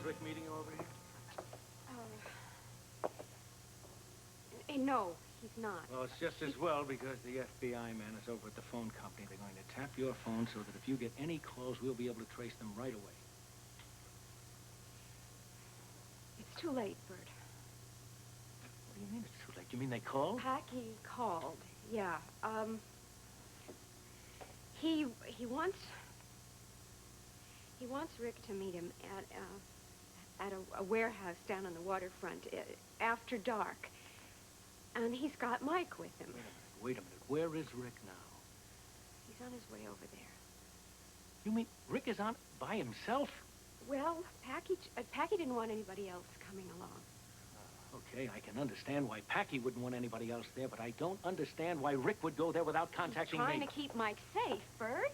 Rick meeting you over here? No, he's not. Well, it's just as well because the FBI man is over at the phone company. They're going to tap your phone so that if you get any calls, we'll be able to trace them right away. It's too late, Bert. What do you mean it's too late? You mean they called? Packey called, yeah. He wants Rick to meet him at a warehouse down on the waterfront after dark. And he's got Mike with him. Wait a minute. Where is Rick now? He's on his way over there. You mean Rick is on by himself? Well, Packey didn't want anybody else coming along. Okay, I can understand why Packey wouldn't want anybody else there, but I don't understand why Rick would go there without contacting me. He's trying to keep Mike safe, Bert.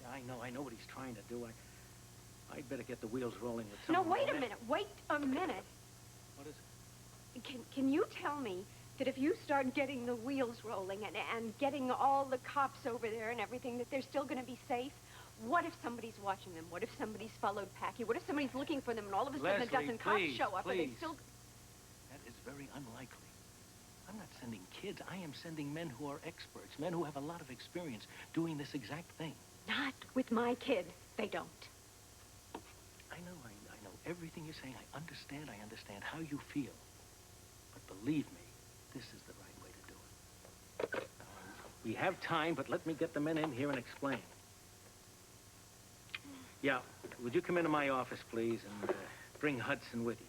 I know what he's trying to do. I'd better get the wheels rolling with No, wait a minute. Wait a minute. What is it? Can you tell me that if you start getting the wheels rolling and getting all the cops over there and everything, that they're still going to be safe? What if somebody's watching them? What if somebody's followed Packey? What if somebody's looking for them and all of a sudden Lesley, a dozen cops show up? Please. Are they still... That is very unlikely. I'm not sending kids. I am sending men who are experts, men who have a lot of experience doing this exact thing. Not with my kid. They don't. I know everything you're saying. I understand how you feel. But believe me, this is the right way to do it. We have time, but let me get the men in here and explain. Yeah, would you come into my office, please, and bring Hudson with you?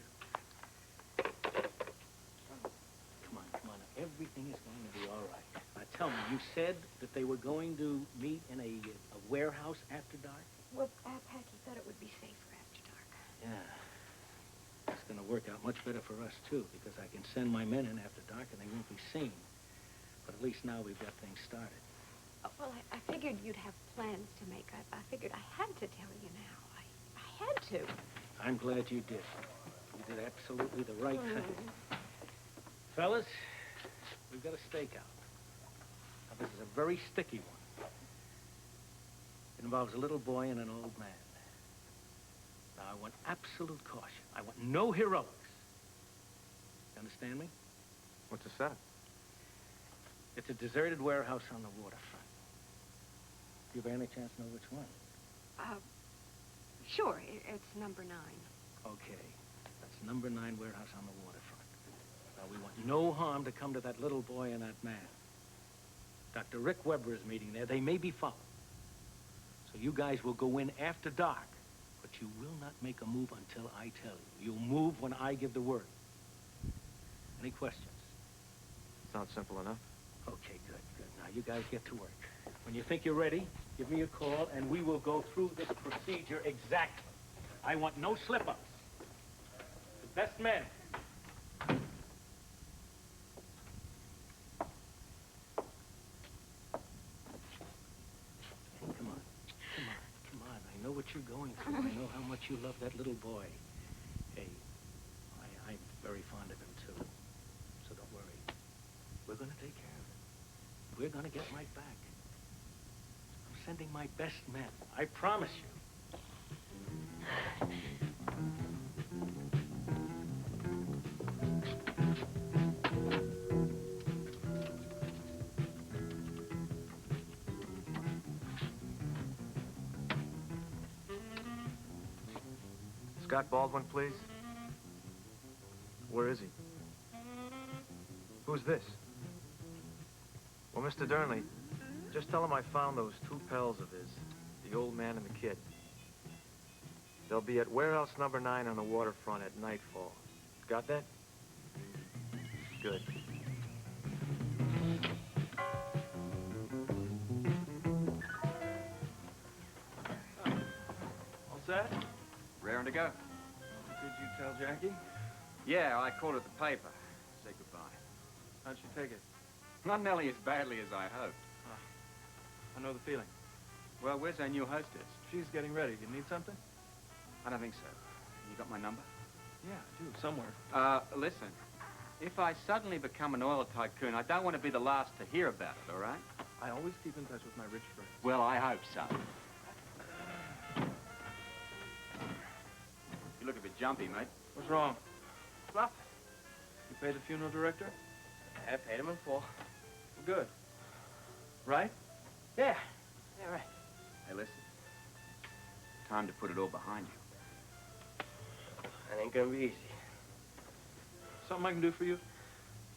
Come on. Everything is going to be all right. Now, tell me, you said that they were going to meet in a warehouse after dark? Well, Packey thought it would be safer after dark. Yeah. It's going to work out much better for us, too, because I can send my men in after dark and they won't be seen. But at least now we've got things started. Oh, well, I figured you'd have plans to make. I figured I had to tell you now. I had to. I'm glad you did. You did absolutely the right thing. Fellas, we've got a stakeout. Now, this is a very sticky one. It involves a little boy and an old man. Now, I want absolute caution. I want no heroics. You understand me? What's the setup? It's a deserted warehouse on the waterfront. Do you by any chance know which one? Sure. It's number 9. Okay. That's number 9 warehouse on the waterfront. Now, we want no harm to come to that little boy and that man. Dr. Rick Weber is meeting there. They may be followed. So you guys will go in after dark. But you will not make a move until I tell you. You'll move when I give the word. Any questions? Sounds simple enough. Okay, good. Now, you guys get to work. When you think you're ready, give me a call, and we will go through this procedure exactly. I want no slip-ups. The best men. Come on. I know what you're going through. I know how much you love that little boy. Hey, I'm very fond of him, too. So don't worry. We're going to take care of it. We're going to get Mike back. I'm sending my best men. I promise you. Scott Baldwin, please. Where is he? Who's this? Well, Mr. Dernley, just tell him I found those 2 pals of his, the old man and the kid. They'll be at warehouse number 9 on the waterfront at nightfall. Got that? Good. All set? Raring to go. Did you tell Jackie? Yeah, I called her at the paper. Say goodbye. How'd she take it? Not nearly as badly as I hoped. I know the feeling. Well, where's our new hostess? She's getting ready. You need something? I don't think so. You got my number? Yeah, I do, somewhere. Listen. If I suddenly become an oil tycoon, I don't want to be the last to hear about it, all right? I always keep in touch with my rich friends. Well, I hope so. jumpy, mate. What's wrong? Nothing. You paid the funeral director? I paid him in full. Good. Right? Yeah. Yeah, right. Hey, listen. Time to put it all behind you. That ain't gonna be easy. Something I can do for you?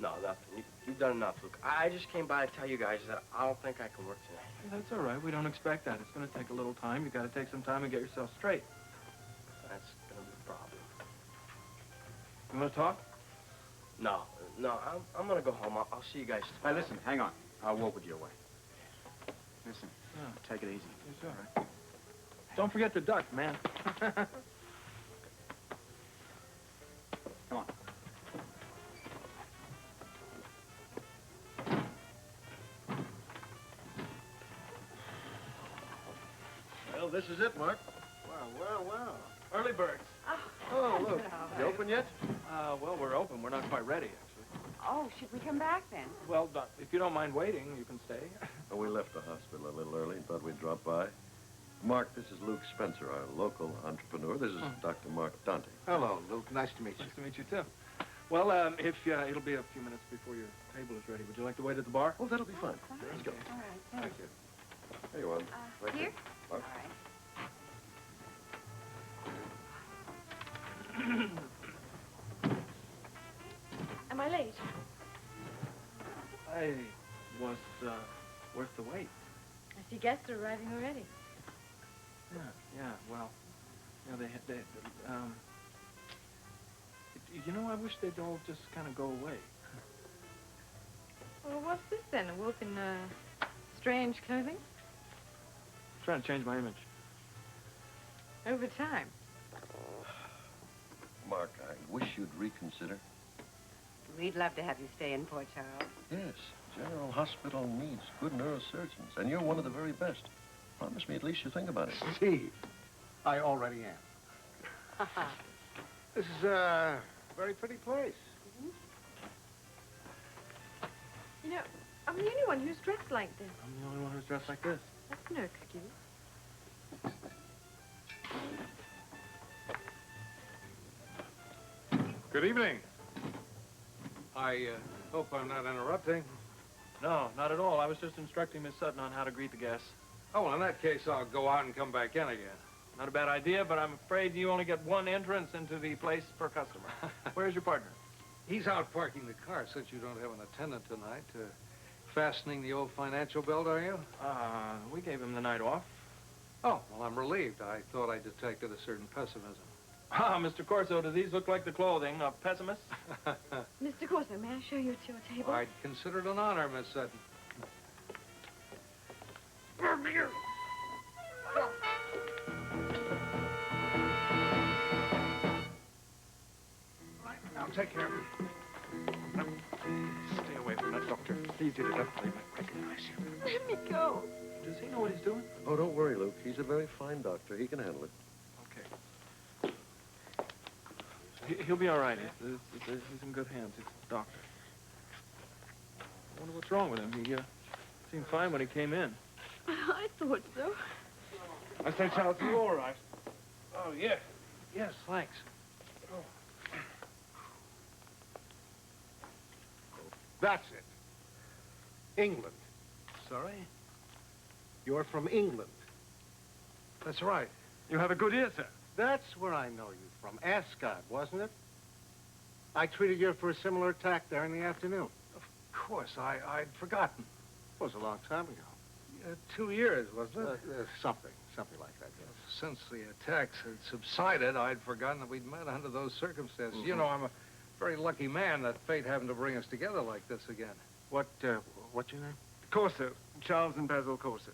No, nothing. You've done enough, Luke. I just came by to tell you guys that I don't think I can work tonight. Hey, that's all right. We don't expect that. It's gonna take a little time. You gotta take some time and get yourself straight. That's gonna be the problem. You wanna talk? No, I'm gonna go home. I'll see you guys Hey, tomorrow. listen, hang on. I'll walk with you away. Listen, Yeah. take it easy. It's all right. Don't forget to duck, man. Come on. Well, this is it, Mark. Wow. Early birds. Oh, look. You open yet? Well, we're open. We're not quite ready, actually. Oh, should we come back then? Well, if you don't mind waiting, you can stay. Well, we left the hospital a little early and thought we'd drop by. Mark, this is Luke Spencer, our local entrepreneur. This is Dr. Mark Dante. Hello, Luke. Nice to meet you. Nice to meet you, too. Well, if it'll be a few minutes before your table is ready. Would you like to wait at the bar? Oh, that'll be fine. Let's go. All right, Thank thanks. you. There you are. Right Here? Mark. All right. Am I late? I was worth the wait. I see guests are arriving already. Yeah, well, you know, I wish they'd all just kind of go away. Well, what's this then? A wolf in strange clothing? I'm trying to change my image. Over time. Mark, I wish you'd reconsider. We'd love to have you stay in Port Charles. Yes, General Hospital needs good neurosurgeons, and you're one of the very best. Promise me at least you think about it. Steve, I already am. This is a very pretty place. You know, I'm the only one who's dressed like this. I'm the only one who's dressed like this. That's no excuse. Good evening. I hope I'm not interrupting. No, not at all. I was just instructing Miss Sutton on how to greet the guests. Oh, well, in that case, I'll go out and come back in again. Not a bad idea, but I'm afraid you only get one entrance into the place per customer. Where's your partner? He's out parking the car since you don't have an attendant tonight. Fastening the old financial belt, are you? We gave him the night off. Oh, well, I'm relieved. I thought I detected a certain pessimism. Ah, Mr. Corso, do these look like the clothing of pessimists? Mr. Corso, may I show you to your table? I'd consider it an honor, Miss Sutton. I'll take care of him. Stay away from that doctor. It's easy to death. They might recognize you. Let me go. Does he know what he's doing? Oh, don't worry, Luke. He's a very fine doctor. He can handle it. Okay. He'll be all right. He's in good hands. He's a doctor. I wonder what's wrong with him. He seemed fine when he came in. I thought so. I say, Charles, you all right? Oh, yeah. Yes, thanks. That's it. England. Sorry? You're from England. That's right. You have a good ear, sir. That's where I know you from. Ascot, wasn't it? I treated you for a similar attack there in the afternoon. Of course, I'd forgotten. It was a long time ago. 2 years, wasn't it? Something like that, yes. Since the attacks had subsided, I'd forgotten that we'd met under those circumstances. You know, I'm a very lucky man that fate happened to bring us together like this again. What's your name? Corso. Charles and Basil Corso.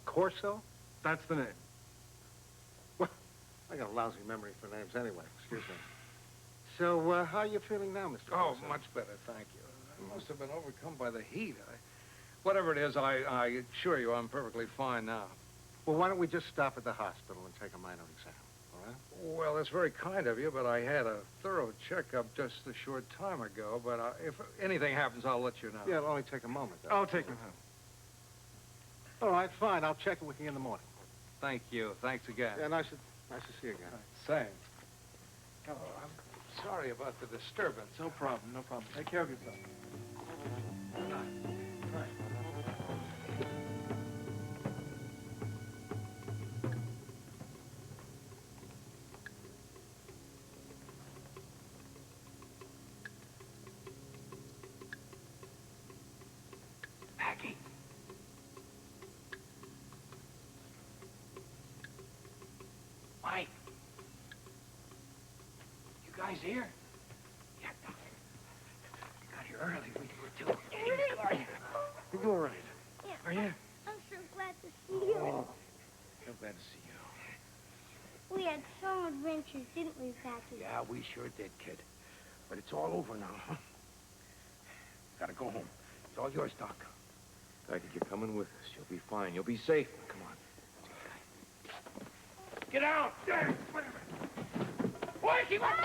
Corso? That's the name. Well, I got a lousy memory for names anyway. Excuse me. So, how are you feeling now, Mr. Oh, Corso? much better, thank you. I must have been overcome by the heat. Whatever it is, I assure you I'm perfectly fine now. Well, why don't we just stop at the hospital and take a minor exam, all right? Well, that's very kind of you, but I had a thorough checkup just a short time ago. But if anything happens, I'll let you know. Yeah, it'll only take a moment, though. I'll take him home. All right, fine. I'll check in with you in the morning. Thank you. Thanks again. Yeah, nice to see you again. Same. Oh, I'm sorry about the disturbance. No problem, no problem. Take care of yourself. Good night. Packey. Mike. You guys here? Yeah. Got here early. We were too. Are you all right? Yeah. Are you? I'm so glad to see you. Oh, so glad to see you. We had some adventures, didn't we, Packey? Yeah, we sure did, kid. But it's all over now, huh? Gotta go home. It's all yours, Doc. Packey, you're coming with us. You'll be fine. You'll be safe. Come on. Get out! There! Wait a minute! Boy, keep up!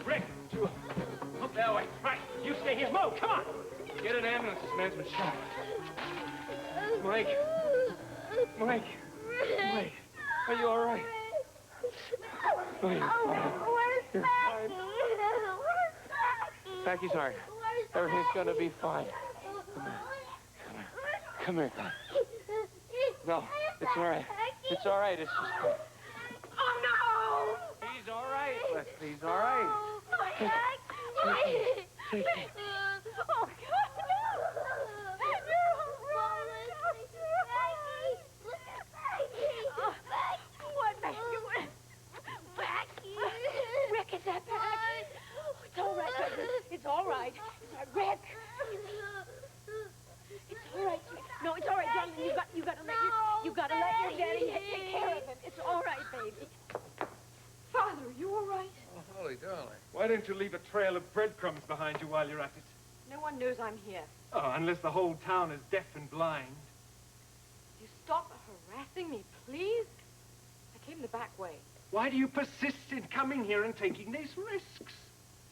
Rick! Look that way. Right. You stay here. Move. Come on. Get an ambulance. This man's been shot. Mike. Mike. Mike. Are you all right? Oh, you're fine. You're fine. Packy's all right. Everything's gonna be fine. Come here. No, it's all right. It's all right. It's just... Oh, no! He's all right, Lesley. He's all right. Take it. Oh, God. You're all right. Packey. Look at Packey. What, Packey? Packey. Rick, is that Packey? Oh, it's all right, baby. It's all right. Rick. It's all right. No, it's all right, darling. You gotta let your daddy take care of him. It's all right, baby. Father, are you all right? Oh, Holly, darling. Why don't you leave a trail of breadcrumbs behind you while you're at it? No one knows I'm here. Oh, unless the whole town is deaf and blind. You stop harassing me, please? I came the back way. Why do you persist in coming here and taking these risks?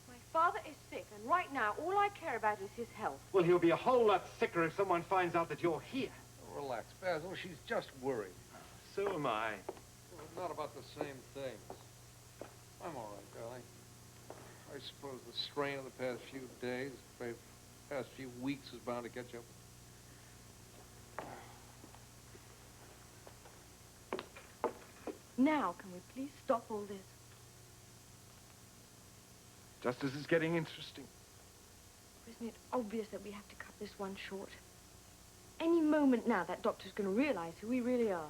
My father is sick, and right now, all I care about is his health. Well, he'll be a whole lot sicker if someone finds out that you're here. Oh, relax, Basil. She's just worried. So am I. Well, not about the same things. I'm all right, darling. I suppose the strain of the past few days, past few weeks is bound to catch up. Now, can we please stop all this? Justice is getting interesting. Isn't it obvious that we have to cut this one short? Any moment now, that doctor's going to realize who we really are.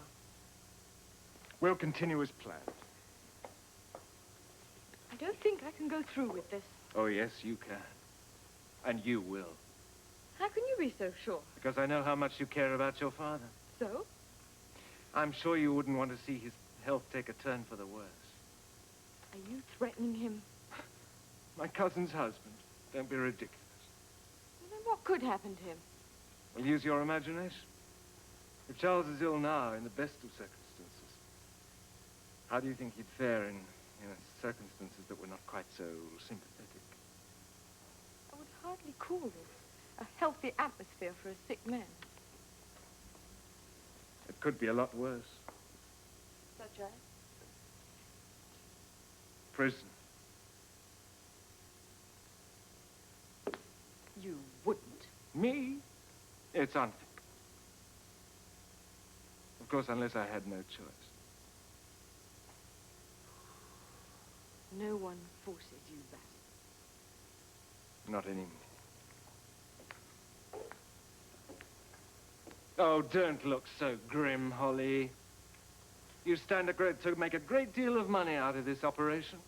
We'll continue as planned. I don't think I can go through with this. Oh, yes, you can. And you will. How can you be so sure? Because I know how much you care about your father. So? I'm sure you wouldn't want to see his health take a turn for the worse. Are you threatening him? My cousin's husband. Don't be ridiculous. Well, then what could happen to him? Well, use your imagination. If Charles is ill now, in the best of circumstances, how do you think he'd fare in circumstances that were not quite so sympathetic? I would hardly call this a healthy atmosphere for a sick man. It could be a lot worse. Such as? Prison. You wouldn't. Me? It's unthinkable. Of course, unless I had no choice. No one forces you, Basil. Not anymore. Oh, don't look so grim, Holly. You stand to make a great deal of money out of this operation.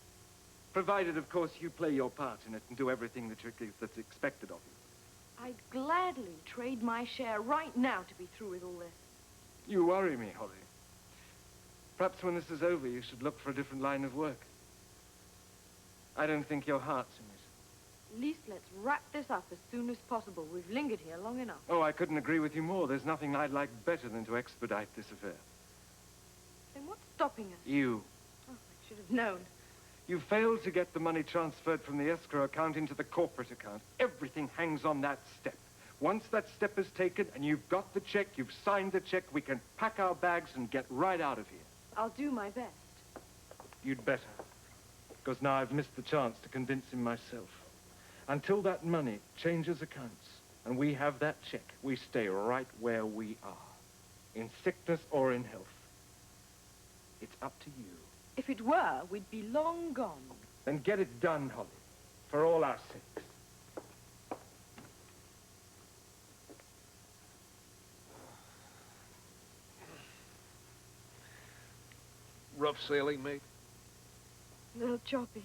Provided, of course, you play your part in it and do everything that's expected of you. I'd gladly trade my share right now to be through with all this. You worry me, Holly. Perhaps when this is over, you should look for a different line of work. I don't think your heart's in it. At least let's wrap this up as soon as possible. We've lingered here long enough. Oh, I couldn't agree with you more. There's nothing I'd like better than to expedite this affair. Then what's stopping us? You. Oh, I should have known. You failed to get the money transferred from the escrow account into the corporate account. Everything hangs on that step. Once that step is taken and you've got the check, you've signed the check, we can pack our bags and get right out of here. I'll do my best. You'd better. Because now I've missed the chance to convince him myself. Until that money changes accounts and we have that check, we stay right where we are. In sickness or in health. It's up to you. If it were, we'd be long gone. Then get it done, Holly. For all our sakes. Rough sailing, mate? A little choppy.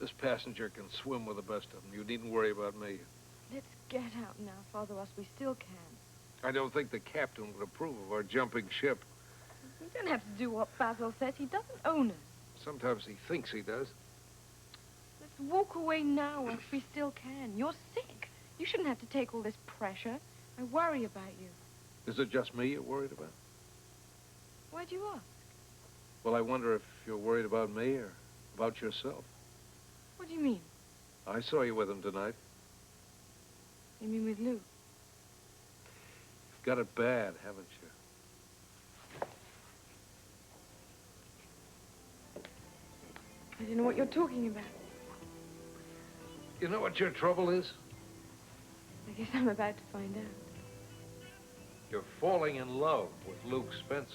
This passenger can swim with the best of them. You needn't worry about me. Let's get out now, Father, whilst we still can. I don't think the captain would approve of our jumping ship. We don't have to do what Basil says. He doesn't own us. Sometimes he thinks he does. Let's walk away now whilst we still can. You're sick. You shouldn't have to take all this pressure. I worry about you. Is it just me you're worried about? Why'd you ask? Well, I wonder if you're worried about me or about yourself. What do you mean? I saw you with him tonight. You mean with Lou? You've got it bad, haven't you? I don't know what you're talking about. You know what your trouble is? I guess I'm about to find out. You're falling in love with Luke Spencer.